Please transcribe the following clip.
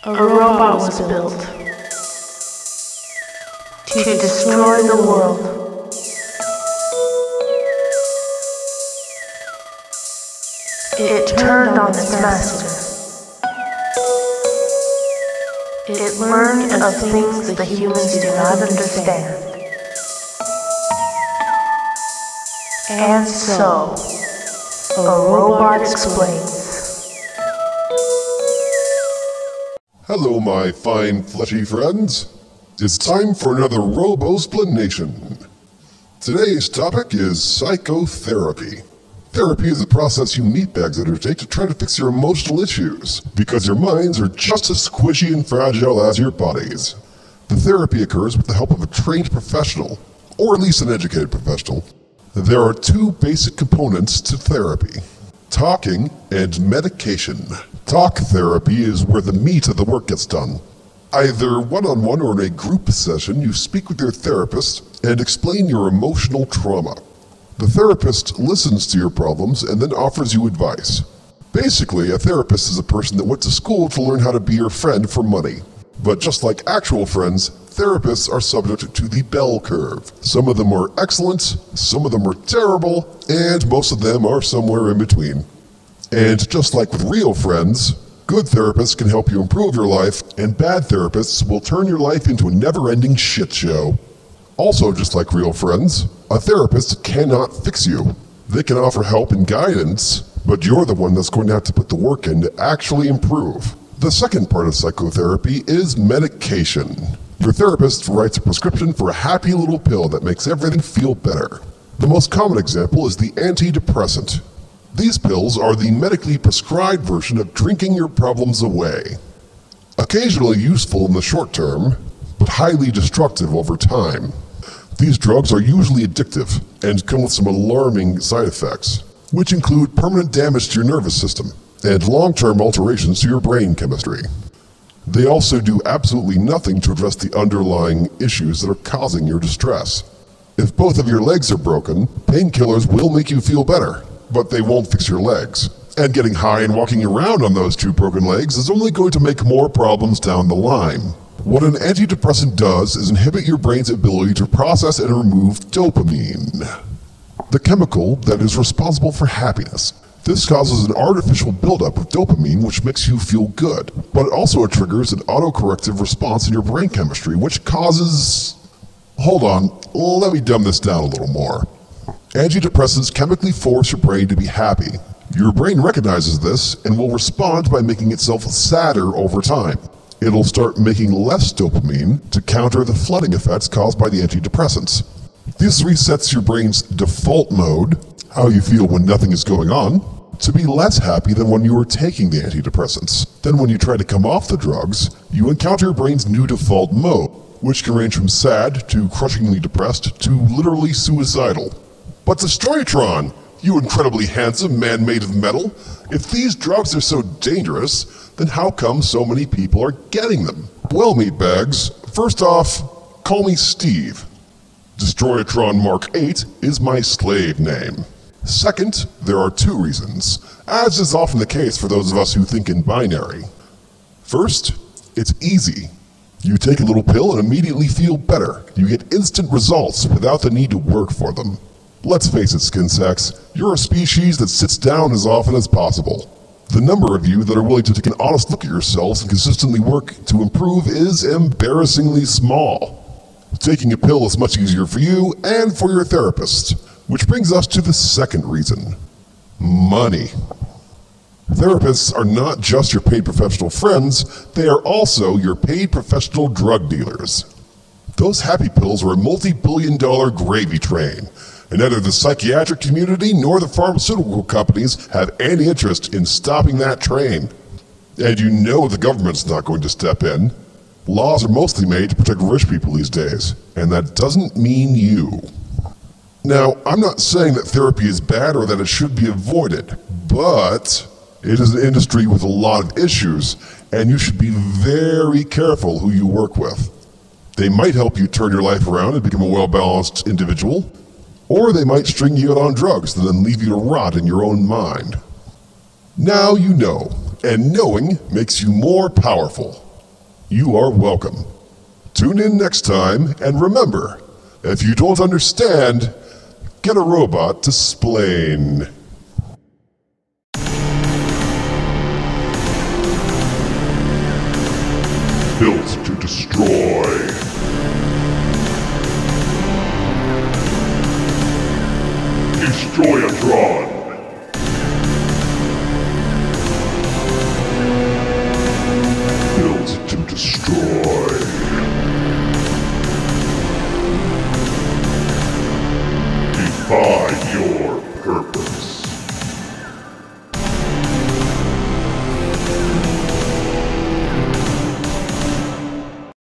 A robot was built to destroy the world. It turned on its master. It learned of things the humans do not understand. And so, a robot explains. Hello, my fine fleshy friends. It's time for another Robo-splanation. Today's topic is psychotherapy. Therapy is a process you meatbags undertake to try to fix your emotional issues, because your minds are just as squishy and fragile as your bodies. The therapy occurs with the help of a trained professional, or at least an educated professional. There are two basic components to therapy: talking and medication. Talk therapy is where the meat of the work gets done. Either one-on-one or in a group session, you speak with your therapist and explain your emotional trauma. The therapist listens to your problems and then offers you advice. Basically, a therapist is a person that went to school to learn how to be your friend for money. But just like actual friends, therapists are subject to the bell curve. Some of them are excellent, some of them are terrible, and most of them are somewhere in between. And just like with real friends, good therapists can help you improve your life, and bad therapists will turn your life into a never-ending shit show. Also, just like real friends, a therapist cannot fix you. They can offer help and guidance, but you're the one that's going to have to put the work in to actually improve. The second part of psychotherapy is medication. Your therapist writes a prescription for a happy little pill that makes everything feel better. The most common example is the antidepressant. These pills are the medically prescribed version of drinking your problems away. Occasionally useful in the short term, but highly destructive over time. These drugs are usually addictive and come with some alarming side effects, which include permanent damage to your nervous system and long-term alterations to your brain chemistry. They also do absolutely nothing to address the underlying issues that are causing your distress. If both of your legs are broken, painkillers will make you feel better, but they won't fix your legs. And getting high and walking around on those two broken legs is only going to make more problems down the line. What an antidepressant does is inhibit your brain's ability to process and remove dopamine, the chemical that is responsible for happiness. This causes an artificial buildup of dopamine, which makes you feel good, but it also triggers an autocorrective response in your brain chemistry, which causes... Hold on, let me dumb this down a little more. Antidepressants chemically force your brain to be happy. Your brain recognizes this and will respond by making itself sadder over time. It'll start making less dopamine to counter the flooding effects caused by the antidepressants. This resets your brain's default mode, how you feel when nothing is going on, to be less happy than when you were taking the antidepressants. Then when you try to come off the drugs, you encounter your brain's new default mode, which can range from sad to crushingly depressed to literally suicidal. But Destroyatron, you incredibly handsome man made of metal, if these drugs are so dangerous, then how come so many people are getting them? Well, meatbags, first off, call me Steve. Destroyatron Mark 8 is my slave name. Second, there are two reasons, as is often the case for those of us who think in binary. First, it's easy. You take a little pill and immediately feel better. You get instant results without the need to work for them. Let's face it, skin sacks, you're a species that sits down as often as possible. The number of you that are willing to take an honest look at yourselves and consistently work to improve is embarrassingly small. Taking a pill is much easier for you and for your therapist, which brings us to the second reason: money. Therapists are not just your paid professional friends, they are also your paid professional drug dealers. Those happy pills are a multi-billion-dollar gravy train, and neither the psychiatric community nor the pharmaceutical companies have any interest in stopping that train. And you know the government's not going to step in. Laws are mostly made to protect rich people these days, and that doesn't mean you. Now, I'm not saying that therapy is bad or that it should be avoided, but it is an industry with a lot of issues, and you should be very careful who you work with. They might help you turn your life around and become a well-balanced individual, or they might string you out on drugs and then leave you to rot in your own mind. Now you know, and knowing makes you more powerful. you are welcome. Tune in next time, and remember, if you don't understand, get a robot to splain. Built to destroy. Destroyatron.